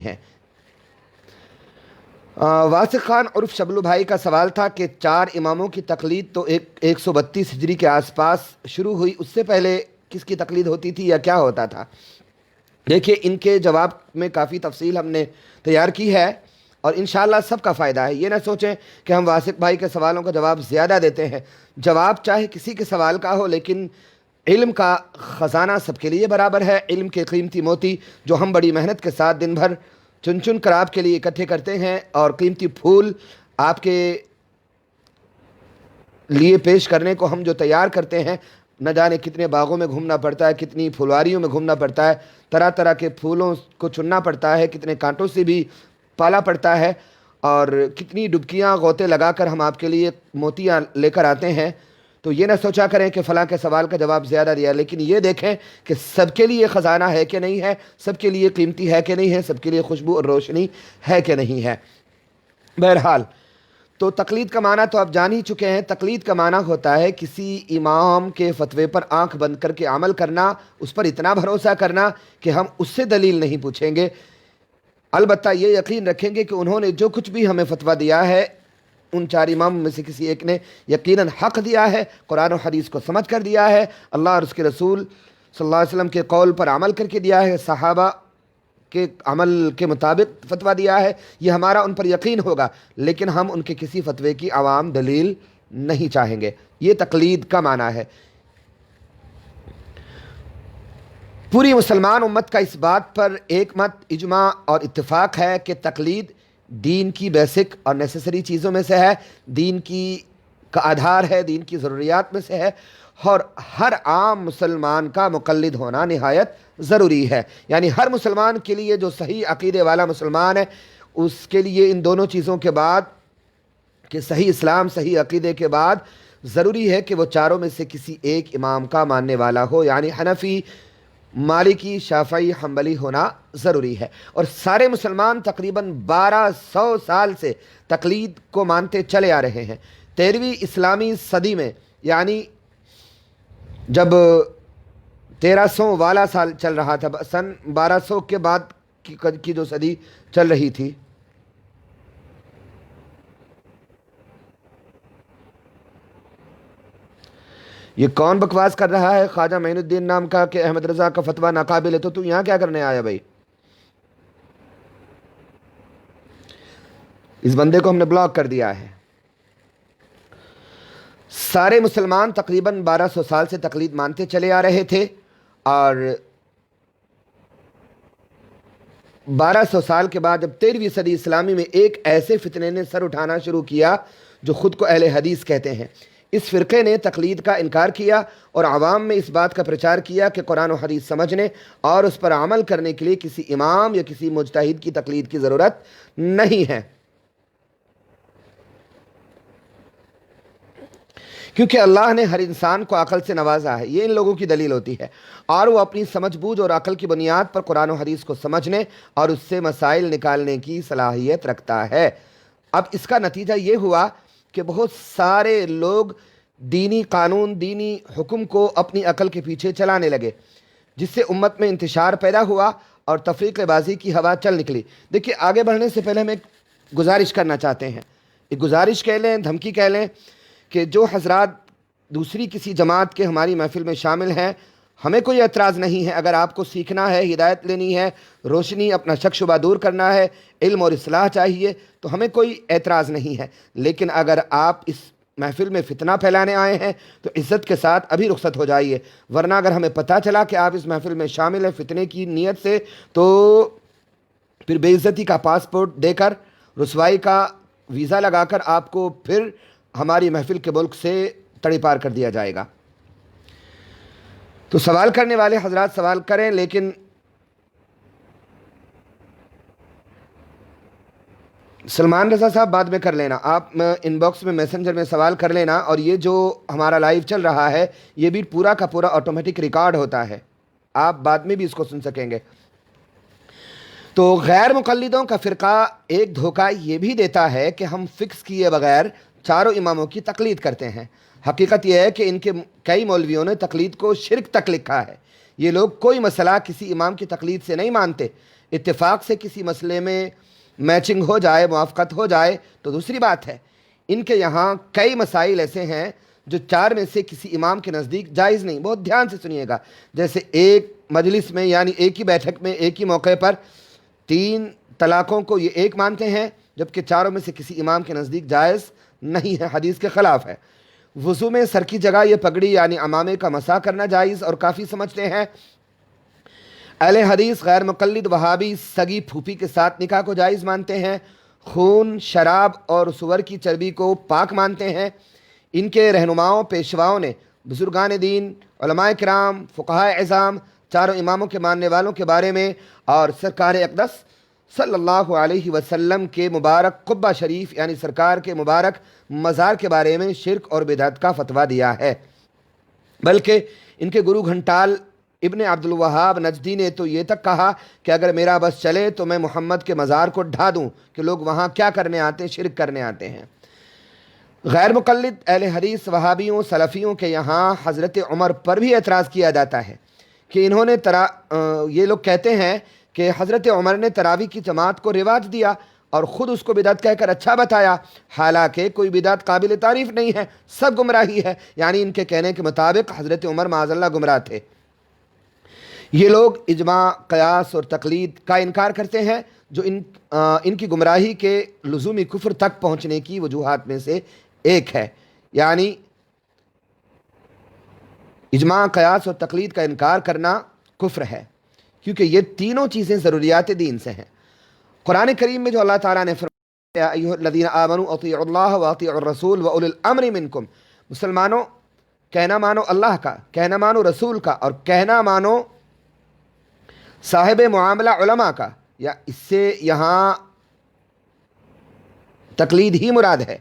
ہیں۔ واسق خان عرف شبلو بھائی کا سوال تھا کہ 4 اماموں کی تقلید تو 132 ہجری کے آس پاس شروع ہوئی، اس سے پہلے کس کی تقلید ہوتی تھی یا کیا ہوتا تھا؟ دیکھیے، ان کے جواب میں کافی تفصیل ہم نے تیار کی ہے اور انشاءاللہ سب کا فائدہ ہے۔ یہ نہ سوچیں کہ ہم واسق بھائی کے سوالوں کا جواب زیادہ دیتے ہیں، جواب چاہے کسی کے سوال کا ہو، لیکن علم کا خزانہ سب کے لیے برابر ہے۔ علم کے قیمتی موتی جو ہم بڑی محنت کے ساتھ دن بھر چن چن کر آپ کے لیے اکٹھے کرتے ہیں، اور قیمتی پھول آپ کے لیے پیش کرنے کو ہم جو تیار کرتے ہیں، نہ جانے کتنے باغوں میں گھومنا پڑتا ہے، کتنی پھلواریوں میں گھومنا پڑتا ہے، طرح طرح کے پھولوں کو چننا پڑتا ہے، کتنے کانٹوں سے بھی پالا پڑتا ہے، اور کتنی ڈبکیاں غوطے لگا کر ہم آپ کے لیے موتیاں لے کر آتے ہیں۔ تو یہ نہ سوچا کریں کہ فلاں کے سوال کا جواب زیادہ دیا، لیکن یہ دیکھیں کہ سب کے لیے خزانہ ہے کہ نہیں ہے، سب کے لیے قیمتی ہے کہ نہیں ہے، سب کے لیے خوشبو اور روشنی ہے کہ نہیں ہے۔ بہرحال، تو تقلید کا معنی تو آپ جان ہی چکے ہیں۔ تقلید کا معنی ہوتا ہے کسی امام کے فتوے پر آنکھ بند کر کے عمل کرنا، اس پر اتنا بھروسہ کرنا کہ ہم اس سے دلیل نہیں پوچھیں گے، البتہ یہ یقین رکھیں گے کہ انہوں نے جو کچھ بھی ہمیں فتویٰ دیا ہے، ان 4 امام میں سے کسی ایک نے یقیناً حق دیا ہے، قرآن و حدیث کو سمجھ کر دیا ہے، اللہ اور اس کے رسول صلی اللہ علیہ وسلم کے قول پر عمل کر کے دیا ہے، صحابہ کے عمل کے مطابق فتویٰ دیا ہے، یہ ہمارا ان پر یقین ہوگا، لیکن ہم ان کے کسی فتوے کی عوام دلیل نہیں چاہیں گے۔ یہ تقلید کا معنی ہے۔ پوری مسلمان امت کا اس بات پر ایک مت، اجماع اور اتفاق ہے کہ تقلید دین کی بیسک اور نیسیسری چیزوں میں سے ہے، دین کا آدھار ہے، دین کی ضروریات میں سے ہے، اور ہر عام مسلمان کا مقلد ہونا نہایت ضروری ہے۔ یعنی ہر مسلمان کے لیے جو صحیح عقیدے والا مسلمان ہے، اس کے لیے ان دونوں چیزوں کے بعد کہ صحیح اسلام، صحیح عقیدے کے بعد ضروری ہے کہ وہ چاروں میں سے کسی ایک امام کا ماننے والا ہو، یعنی حنفی، مالکی، شافعی، حنبلی ہونا ضروری ہے۔ اور سارے مسلمان تقریباً 1200 سال سے تقلید کو مانتے چلے آ رہے ہیں۔ 13ویں اسلامی صدی میں، یعنی جب 1300 والا سال چل رہا تھا، سن 1200 کے بعد کی جو صدی چل رہی تھی، یہ کون بکواس کر رہا ہے خواجہ معین الدین نام کا کہ احمد رضا کا فتویٰ ناقابل ہے؟ تو یہاں کیا کرنے آیا بھائی؟ اس بندے کو ہم نے بلاک کر دیا ہے۔ سارے مسلمان تقریباً 1200 سال سے تقلید مانتے چلے آ رہے تھے، اور 1200 سال کے بعد جب 13ویں صدی اسلامی میں ایک ایسے فتنے نے سر اٹھانا شروع کیا جو خود کو اہل حدیث کہتے ہیں، اس فرقے نے تقلید کا انکار کیا اور عوام میں اس بات کا پرچار کیا کہ قرآن و حدیث سمجھنے اور اس پر عمل کرنے کے لیے کسی امام یا کسی مجتہد کی تقلید کی ضرورت نہیں ہے، کیونکہ اللہ نے ہر انسان کو عقل سے نوازا ہے۔ یہ ان لوگوں کی دلیل ہوتی ہے، اور وہ اپنی سمجھ بوجھ اور عقل کی بنیاد پر قرآن و حدیث کو سمجھنے اور اس سے مسائل نکالنے کی صلاحیت رکھتا ہے۔ اب اس کا نتیجہ یہ ہوا کہ بہت سارے لوگ دینی قانون، دینی حکم کو اپنی عقل کے پیچھے چلانے لگے، جس سے امت میں انتشار پیدا ہوا اور تفریق بازی کی ہوا چل نکلی۔ دیکھیے، آگے بڑھنے سے پہلے ہم ایک گزارش کرنا چاہتے ہیں، ایک گزارش کہہ لیں، دھمکی کہہ لیں، کہ جو حضرات دوسری کسی جماعت کے ہماری محفل میں شامل ہیں، ہمیں کوئی اعتراض نہیں ہے۔ اگر آپ کو سیکھنا ہے، ہدایت لینی ہے، روشنی، اپنا شک شبہ دور کرنا ہے، علم اور اصلاح چاہیے، تو ہمیں کوئی اعتراض نہیں ہے، لیکن اگر آپ اس محفل میں فتنہ پھیلانے آئے ہیں تو عزت کے ساتھ ابھی رخصت ہو جائیے، ورنہ اگر ہمیں پتہ چلا کہ آپ اس محفل میں شامل ہیں فتنے کی نیت سے، تو پھر بے عزتی کا پاسپورٹ دے کر، رسوائی کا ویزا لگا کر آپ کو پھر ہماری محفل کے ملک سے تڑی پار کر دیا جائے گا۔ تو سوال کرنے والے حضرات سوال کریں، لیکن سلمان رضا صاحب بعد میں کر لینا، آپ ان باکس میں میسنجر میں سوال کر لینا، اور یہ جو ہمارا لائیو چل رہا ہے یہ بھی پورا کا پورا آٹومیٹک ریکارڈ ہوتا ہے، آپ بعد میں بھی اس کو سن سکیں گے۔ تو غیر مقلدوں کا فرقہ ایک دھوکہ یہ بھی دیتا ہے کہ ہم فکس کیے بغیر چاروں اماموں کی تقلید کرتے ہیں۔ حقیقت یہ ہے کہ ان کے کئی مولویوں نے تقلید کو شرک تک لکھا ہے۔ یہ لوگ کوئی مسئلہ کسی امام کی تقلید سے نہیں مانتے، اتفاق سے کسی مسئلے میں میچنگ ہو جائے، موافقت ہو جائے تو دوسری بات ہے۔ ان کے یہاں کئی مسائل ایسے ہیں جو چار میں سے کسی امام کے نزدیک جائز نہیں۔ بہت دھیان سے سنیے گا، جیسے ایک مجلس میں یعنی ایک ہی بیٹھک میں ایک ہی موقع پر 3 طلاقوں کو یہ ایک مانتے ہیں، جبکہ چاروں میں سے کسی امام کے نزدیک جائز نہیں ہے، حدیث کے خلاف ہے۔ وضو میں سر کی جگہ یہ پگڑی یعنی عمامے کا مسح کرنا جائز اور کافی سمجھتے ہیں۔ اہل حدیث غیر مقلد وہابی سگی پھوپھی کے ساتھ نکاح کو جائز مانتے ہیں، خون، شراب اور سور کی چربی کو پاک مانتے ہیں۔ ان کے رہنماؤں پیشواؤں نے بزرگان دین، علماء کرام، فقہاء اعظام، چاروں اماموں کے ماننے والوں کے بارے میں اور سرکار اقدس صلی اللہ علیہ وسلم کے مبارک قبہ شریف یعنی سرکار کے مبارک مزار کے بارے میں شرک اور بدعت کا فتویٰ دیا ہے۔ بلکہ ان کے گرو گھنٹال ابن عبد الوہاب نجدی نے تو یہ تک کہا کہ اگر میرا بس چلے تو میں محمد کے مزار کو ڈھا دوں کہ لوگ وہاں کیا کرنے آتے ہیں، شرک کرنے آتے ہیں۔ غیر مقلد اہل حدیث وہابیوں سلفیوں کے یہاں حضرت عمر پر بھی اعتراض کیا جاتا ہے کہ انہوں نے یہ لوگ کہتے ہیں کہ حضرت عمر نے تراویح کی جماعت کو رواج دیا اور خود اس کو بدعت کہہ کر اچھا بتایا، حالانکہ کوئی بدعت قابل تعریف نہیں ہے، سب گمراہی ہے۔ یعنی ان کے کہنے کے مطابق حضرت عمر معاذ اللہ گمراہ تھے۔ یہ لوگ اجماع، قیاس اور تقلید کا انکار کرتے ہیں، جو ان کی گمراہی کے لزومی کفر تک پہنچنے کی وجوہات میں سے ایک ہے۔ یعنی اجماع، قیاس اور تقلید کا انکار کرنا کفر ہے، کیونکہ یہ تینوں چیزیں ضروریات دین سے ہیں۔ قرآن کریم میں جو اللہ تعالیٰ نے فرمایا یا ایھا الذین آمنوا اطیعوا اللہ واطیعوا الرسول واولی الامر منکم، مسلمانوں کہنا مانو اللہ کا، کہنا مانو رسول کا، اور کہنا مانو صاحب معاملہ علماء کا، یا اس سے یہاں تقلید ہی مراد ہے۔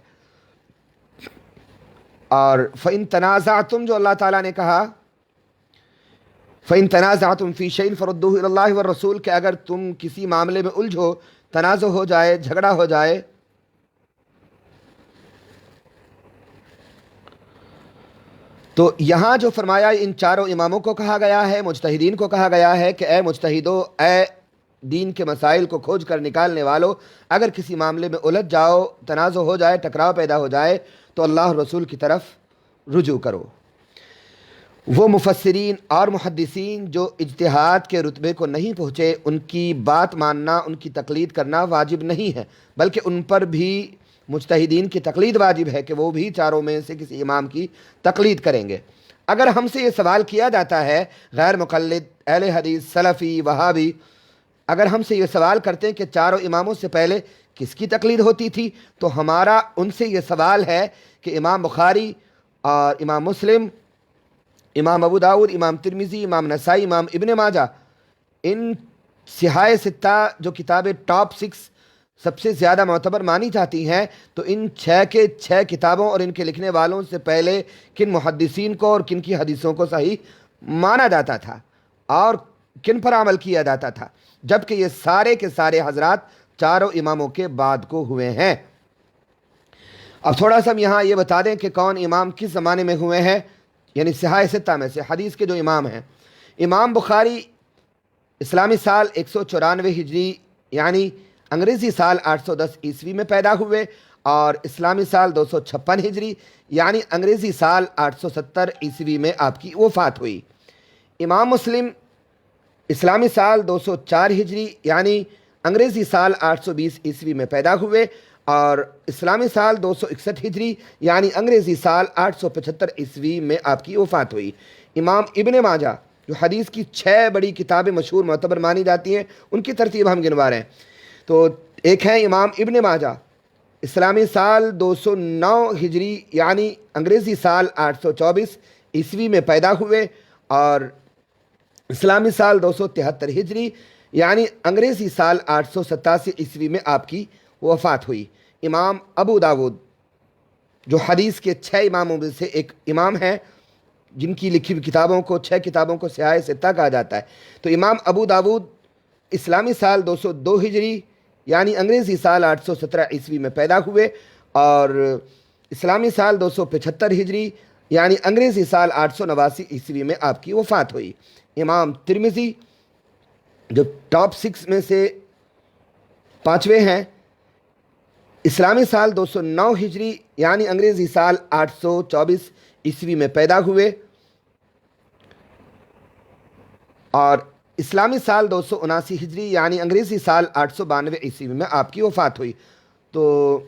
اور فَإِن تَنَازَعْتُمْ جو اللہ تعالیٰ نے کہا فَإِن تَنَازَعْتُمْ فِي شَيْءٍ فَرُدُّوهُ إِلَى اللَّهِ وَالرَّسُولِ کہ اگر تم کسی معاملے میں الجھو، تنازع ہو جائے، جھگڑا ہو جائے، تو یہاں جو فرمایا ان چاروں اماموں کو کہا گیا ہے، مجتہدین کو کہا گیا ہے کہ اے مجتہدو، اے دین کے مسائل کو کھوج کر نکالنے والو، اگر کسی معاملے میں الجھ جاؤ، تنازع ہو جائے، ٹکراؤ پیدا ہو جائے تو اللہ اور رسول کی طرف رجوع کرو۔ وہ مفسرین اور محدثین جو اجتہاد کے رتبے کو نہیں پہنچے، ان کی بات ماننا، ان کی تقلید کرنا واجب نہیں ہے، بلکہ ان پر بھی مجتہدین کی تقلید واجب ہے کہ وہ بھی چاروں میں سے کسی امام کی تقلید کریں گے۔ اگر ہم سے یہ سوال کیا جاتا ہے، غیر مقلد، اہل حدیث، سلفی، وہابی اگر ہم سے یہ سوال کرتے ہیں کہ چاروں اماموں سے پہلے کس کی تقلید ہوتی تھی، تو ہمارا ان سے یہ سوال ہے کہ امام بخاری اور امام مسلم، امام ابو داؤد، امام ترمذی، امام نسائی، امام ابن ماجہ، ان سیاہ ستہ جو کتابیں ٹاپ 6 سب سے زیادہ معتبر مانی جاتی ہیں، تو ان 6 کے 6 کتابوں اور ان کے لکھنے والوں سے پہلے کن محدثین کو اور کن کی حدیثوں کو صحیح مانا جاتا تھا اور کن پر عمل کیا جاتا تھا، جبکہ یہ سارے کے سارے حضرات چاروں اماموں کے بعد کو ہوئے ہیں۔ اب تھوڑا سا ہم یہاں یہ بتا دیں کہ کون امام کس زمانے میں ہوئے ہیں، یعنی سیاہ ستہ میں سے حدیث کے جو امام ہیں۔ امام بخاری اسلامی سال 194 ہجری یعنی انگریزی سال 810 عیسوی میں پیدا ہوئے، اور اسلامی سال 256 ہجری یعنی انگریزی سال 870 عیسوی میں آپ کی وفات ہوئی۔ امام مسلم اسلامی سال 204 ہجری یعنی انگریزی سال 820 عیسوی میں پیدا ہوئے، اور اسلامی سال 261 ہجری یعنی انگریزی سال 875 عیسوی میں آپ کی وفات ہوئی۔ امام ابن ماجہ جو حدیث کی 6 بڑی کتابیں مشہور معتبر مانی جاتی ہیں، ان کی ترتیب ہم گنوا رہے ہیں۔ تو ایک ہے امام ابن ماجہ، اسلامی سال 209 ہجری یعنی انگریزی سال 824 عیسوی میں پیدا ہوئے، اور اسلامی سال 273 ہجری یعنی انگریزی سال 887 عیسوی میں آپ کی وفات ہوئی۔ امام ابو داود جو حدیث کے 6 اماموں میں سے ایک امام ہیں، جن کی لکھی ہوئی کتابوں کو 6 کتابوں کو سیاہ ستہ کہا جاتا ہے، تو امام ابو داود اسلامی سال 202 ہجری یعنی انگریزی سال 817 عیسوی میں پیدا ہوئے، اور اسلامی سال 275 ہجری یعنی انگریزی سال 889 عیسوی میں آپ کی وفات ہوئی۔ امام ترمذی جو ٹاپ 6 میں سے 5ویں ہیں، اسلامی سال 209 ہجری یعنی انگریزی سال 824 عیسوی میں پیدا ہوئے، اور اسلامی سال 279 ہجری یعنی انگریزی سال 892 عیسوی میں آپ کی وفات ہوئی۔ تو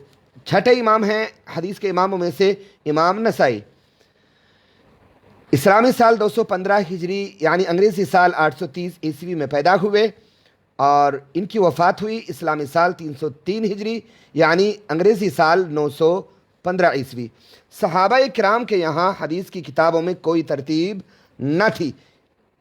چھٹے امام ہیں حدیث کے اماموں میں سے امام نسائی، اسلامی سال 215 ہجری یعنی انگریزی سال 830 عیسوی میں پیدا ہوئے، اور ان کی وفات ہوئی اسلامی سال 303 ہجری یعنی انگریزی سال 915 عیسوی۔ صحابہ کرام کے یہاں حدیث کی کتابوں میں کوئی ترتیب نہ تھی۔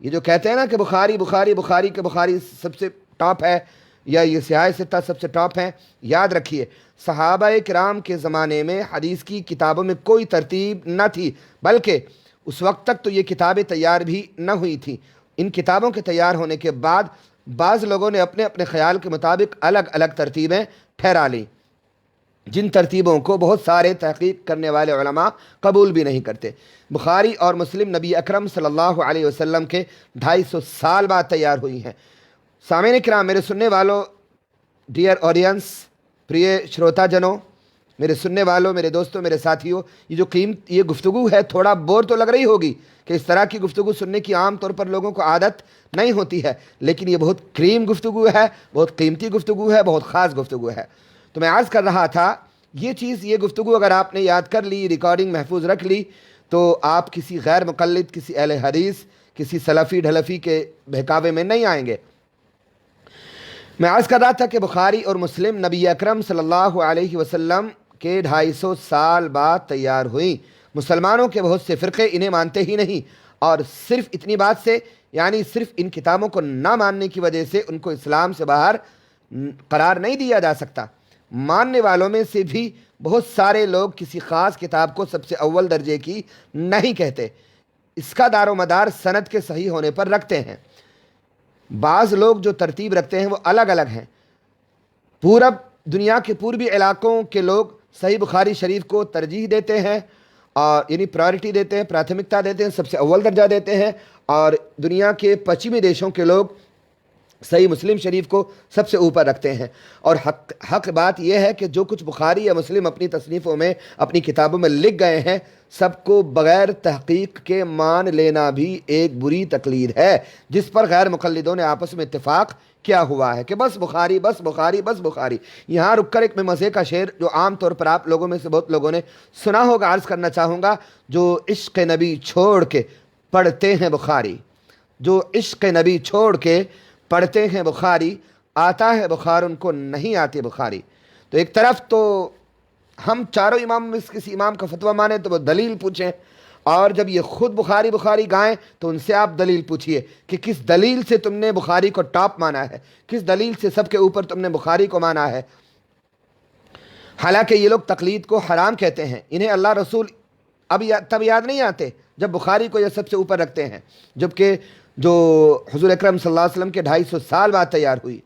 یہ جو کہتے ہیں نا کہ بخاری بخاری بخاری کے بخاری سب سے ٹاپ ہے، یا یہ سیاہ ستہ سب سے ٹاپ ہیں، یاد رکھیے صحابہ کرام کے زمانے میں حدیث کی کتابوں میں کوئی ترتیب نہ تھی، بلکہ اس وقت تک تو یہ کتابیں تیار بھی نہ ہوئی تھیں۔ ان کتابوں کے تیار ہونے کے بعد بعض لوگوں نے اپنے اپنے خیال کے مطابق الگ الگ ترتیبیں ٹھہرا لیں، جن ترتیبوں کو بہت سارے تحقیق کرنے والے علماء قبول بھی نہیں کرتے۔ بخاری اور مسلم نبی اکرم صلی اللہ علیہ وسلم کے 250 سال بعد تیار ہوئی ہیں۔ سامعین کرام، میرے سننے والوں، ڈیئر آڈینس، پریے شروتا جنوں، میرے سننے والوں، میرے دوستوں، میرے ساتھیوں، یہ گفتگو ہے، تھوڑا بور تو لگ رہی ہوگی کہ اس طرح کی گفتگو سننے کی عام طور پر لوگوں کو عادت نہیں ہوتی ہے، لیکن یہ بہت کریم گفتگو ہے، بہت قیمتی گفتگو ہے، بہت خاص گفتگو ہے۔ تو میں عرض کر رہا تھا، یہ گفتگو اگر آپ نے یاد کر لی، ریکارڈنگ محفوظ رکھ لی، تو آپ کسی غیر مقلد، کسی اہل حدیث، کسی سلفی ڈھلفی کے بہکاوے میں نہیں آئیں گے۔ میں عرض کر رہا تھا کہ بخاری اور مسلم نبی اکرم صلی اللہ علیہ وسلم کے 250 سال بعد تیار ہوئیں۔ مسلمانوں کے بہت سے فرقے انہیں مانتے ہی نہیں، اور صرف اتنی بات سے، یعنی صرف ان کتابوں کو نہ ماننے کی وجہ سے ان کو اسلام سے باہر قرار نہیں دیا جا سکتا۔ ماننے والوں میں سے بھی بہت سارے لوگ کسی خاص کتاب کو سب سے اول درجے کی نہیں کہتے، اس کا دار و مدار سند کے صحیح ہونے پر رکھتے ہیں۔ بعض لوگ جو ترتیب رکھتے ہیں وہ الگ الگ ہیں۔ پورب دنیا کے پوربی علاقوں کے لوگ صحیح بخاری شریف کو ترجیح دیتے ہیں، اور یعنی پرائرٹی دیتے ہیں، پراتھمکتا دیتے ہیں، سب سے اول درجہ دیتے ہیں، اور دنیا کے پچھمی دیشوں کے لوگ صحیح مسلم شریف کو سب سے اوپر رکھتے ہیں۔ اور حق بات یہ ہے کہ جو کچھ بخاری یا مسلم اپنی تصنیفوں میں، اپنی کتابوں میں لکھ گئے ہیں، سب کو بغیر تحقیق کے مان لینا بھی ایک بری تقلید ہے، جس پر غیر مقلدوں نے آپس میں اتفاق کیا ہوا ہے کہ بس بخاری، بس بخاری، بس بخاری۔ یہاں رک کر ایک میں مزے کا شعر جو عام طور پر آپ لوگوں میں سے بہت لوگوں نے سنا ہوگا عرض کرنا چاہوں گا۔ جو عشق نبی چھوڑ کے پڑھتے ہیں بخاری، جو عشق نبی چھوڑ کے پڑھتے ہیں بخاری، آتا ہے بخار ان کو نہیں آتی بخاری۔ تو ایک طرف تو ہم چاروں امام میں سے کسی امام کا فتویٰ مانیں تو وہ دلیل پوچھیں، اور جب یہ خود بخاری بخاری گائیں تو ان سے آپ دلیل پوچھئے کہ کس دلیل سے تم نے بخاری کو ٹاپ مانا ہے، کس دلیل سے سب کے اوپر تم نے بخاری کو مانا ہے۔ حالانکہ یہ لوگ تقلید کو حرام کہتے ہیں، انہیں اللہ رسول تب یاد نہیں آتے جب بخاری کو یہ سب سے اوپر رکھتے ہیں، جبکہ جو حضور اکرم صلی اللہ علیہ وسلم کے 250 سال بعد تیار ہوئی۔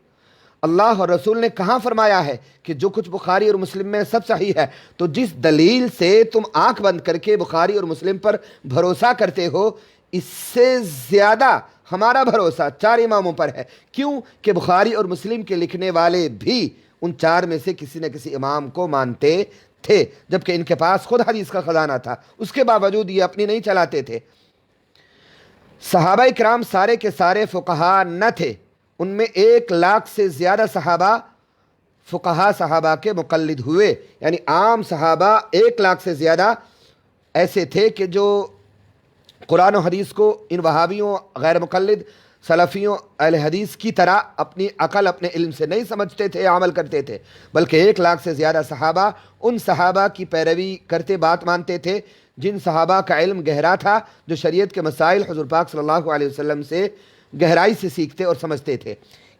اللہ اور رسول نے کہاں فرمایا ہے کہ جو کچھ بخاری اور مسلم میں سب صحیح ہے، تو جس دلیل سے تم آنکھ بند کر کے بخاری اور مسلم پر بھروسہ کرتے ہو، اس سے زیادہ ہمارا بھروسہ 4 اماموں پر ہے۔ کیوں کہ بخاری اور مسلم کے لکھنے والے بھی ان 4 میں سے کسی نہ کسی امام کو مانتے تھے، جبکہ ان کے پاس خود حدیث کا خزانہ تھا، اس کے باوجود یہ اپنی نہیں چلاتے تھے۔ صحابہ کرام سارے کے سارے فقہا نہ تھے، ان میں 1 لاکھ سے زیادہ صحابہ کے مقلد ہوئے، یعنی عام صحابہ 1 لاکھ سے زیادہ ایسے تھے کہ جو قرآن و حدیث کو ان وہابیوں، غیر مقلد سلفیوں، اہل حدیث کی طرح اپنی عقل، اپنے علم سے نہیں سمجھتے تھے، عمل کرتے تھے، بلکہ 1 لاکھ سے زیادہ صحابہ ان صحابہ کی پیروی کرتے بات مانتے تھے جن صحابہ کا علم گہرا تھا، جو شریعت کے مسائل حضور پاک صلی اللہ علیہ وسلم سے گہرائی سے سیکھتے اور سمجھتے تھے۔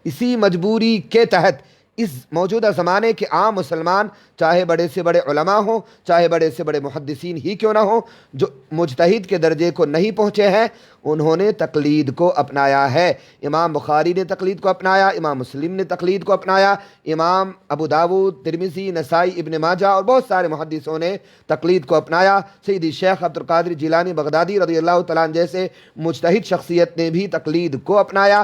اسی مجبوری کے تحت اس موجودہ زمانے کے عام مسلمان، چاہے بڑے سے بڑے علماء ہوں، چاہے بڑے سے بڑے محدثین ہی کیوں نہ ہوں، جو مجتہد کے درجے کو نہیں پہنچے ہیں، انہوں نے تقلید کو اپنایا ہے۔ امام بخاری نے تقلید کو اپنایا، امام مسلم نے تقلید کو اپنایا، امام ابو داود، ترمذی، نسائی، ابن ماجہ اور بہت سارے محدثوں نے تقلید کو اپنایا۔ سیدی شیخ عبد القادر جیلانی بغدادی رضی اللہ تعالیٰ عنہ جیسے مجتہد شخصیت نے بھی تقلید کو اپنایا۔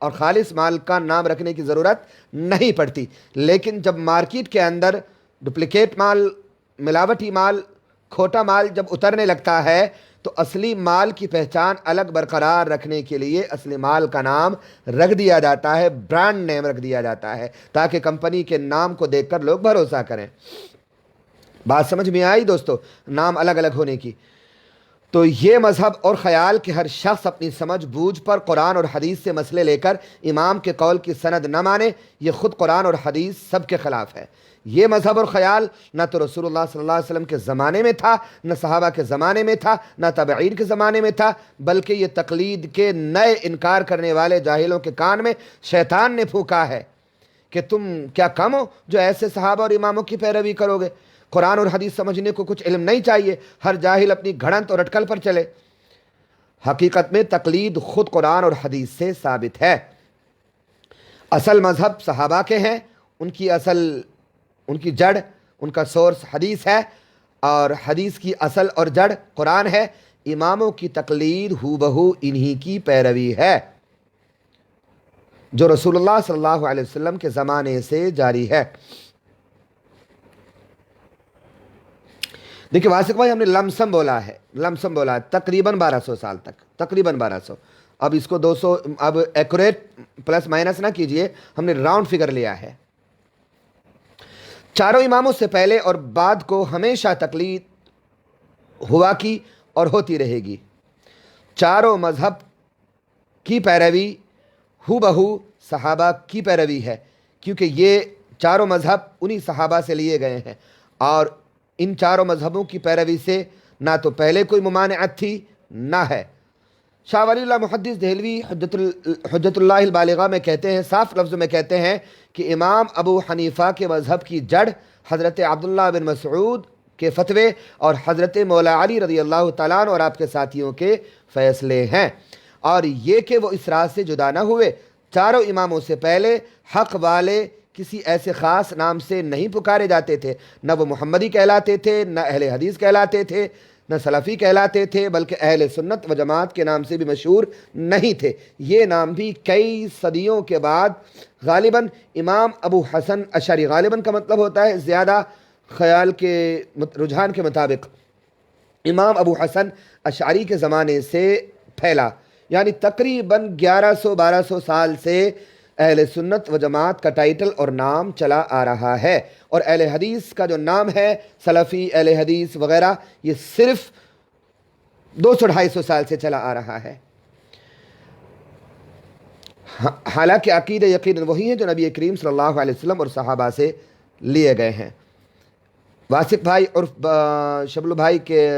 اور خالص مال کا نام رکھنے کی ضرورت نہیں پڑتی۔ لیکن جب مارکیٹ کے اندر ڈپلیکیٹ مال، ملاوٹی مال، کھوٹا مال جب اترنے لگتا ہے تو اصلی مال کی پہچان الگ برقرار رکھنے کے لیے اصلی مال کا نام رکھ دیا جاتا ہے، برانڈ نیم رکھ دیا جاتا ہے، تاکہ کمپنی کے نام کو دیکھ کر لوگ بھروسہ کریں۔ بات سمجھ میں آئی دوستو، نام الگ الگ ہونے کی؟ تو یہ مذہب اور خیال کہ ہر شخص اپنی سمجھ بوجھ پر قرآن اور حدیث سے مسئلے لے کر امام کے قول کی سند نہ مانے، یہ خود قرآن اور حدیث سب کے خلاف ہے۔ یہ مذہب اور خیال نہ تو رسول اللہ صلی اللہ علیہ وسلم کے زمانے میں تھا، نہ صحابہ کے زمانے میں تھا، نہ تابعین کے زمانے میں تھا، بلکہ یہ تقلید کے نئے انکار کرنے والے جاہلوں کے کان میں شیطان نے پھونکا ہے کہ تم کیا کم ہو جو ایسے صحابہ اور اماموں کی پیروی کرو گے؟ قرآن اور حدیث سمجھنے کو کچھ علم نہیں چاہیے، ہر جاہل اپنی گھڑنت اور اٹکل پر چلے۔ حقیقت میں تقلید خود قرآن اور حدیث سے ثابت ہے۔ اصل مذہب صحابہ کے ہیں، ان کی جڑ، ان کا سورس حدیث ہے، اور حدیث کی اصل اور جڑ قرآن ہے۔ اماموں کی تقلید ہو بہو انہی کی پیروی ہے جو رسول اللہ صلی اللہ علیہ وسلم کے زمانے سے جاری ہے۔ دیکھیں واسق بھائی، ہم نے لمسم بولا ہے، تقریباً 1200 سال تک، تقریباً 1200۔ اب اس کو 200، اب ایکوریٹ پلس مائنس نہ کیجئے، ہم نے راؤنڈ فگر لیا ہے۔ چاروں اماموں سے پہلے اور بعد کو ہمیشہ تقلید ہوا کی اور ہوتی رہے گی۔ چاروں مذہب کی پیروی ہو بہو صحابہ کی پیروی ہے، کیونکہ یہ چاروں مذہب انہی صحابہ سے لیے گئے ہیں، اور ان چاروں مذہبوں کی پیروی سے نہ تو پہلے کوئی ممانعت تھی نہ ہے۔ شاہ ولی اللہ محدث دہلوی حجت اللہ البالغہ میں کہتے ہیں، صاف لفظوں میں کہتے ہیں کہ امام ابو حنیفہ کے مذہب کی جڑ حضرت عبداللہ بن مسعود کے فتوے اور حضرت مولا علی رضی اللہ تعالیٰ عنہ اور آپ کے ساتھیوں کے فیصلے ہیں، اور یہ کہ وہ اس راز سے جدا نہ ہوئے۔ چاروں اماموں سے پہلے حق والے کسی ایسے خاص نام سے نہیں پکارے جاتے تھے، نہ وہ محمدی کہلاتے تھے، نہ اہل حدیث کہلاتے تھے، نہ سلفی کہلاتے تھے، بلکہ اہل سنت و جماعت کے نام سے بھی مشہور نہیں تھے۔ یہ نام بھی کئی صدیوں کے بعد غالباً امام ابو حسن اشعری، غالباً کا مطلب ہوتا ہے زیادہ خیال کے رجحان کے مطابق، امام ابو حسن اشعری کے زمانے سے پھیلا، یعنی تقریباً 1100-1200 سال سے اہل سنت و جماعت کا ٹائٹل اور نام چلا آ رہا ہے، اور اہل حدیث کا جو نام ہے، سلفی، اہل حدیث وغیرہ، یہ صرف 200-250 سال سے چلا آ رہا ہے۔ حالانکہ عقیدہ یقیناً وہی ہے جو نبی کریم صلی اللہ علیہ وسلم اور صحابہ سے لیے گئے ہیں۔ واسق بھائی اور شبلو بھائی کے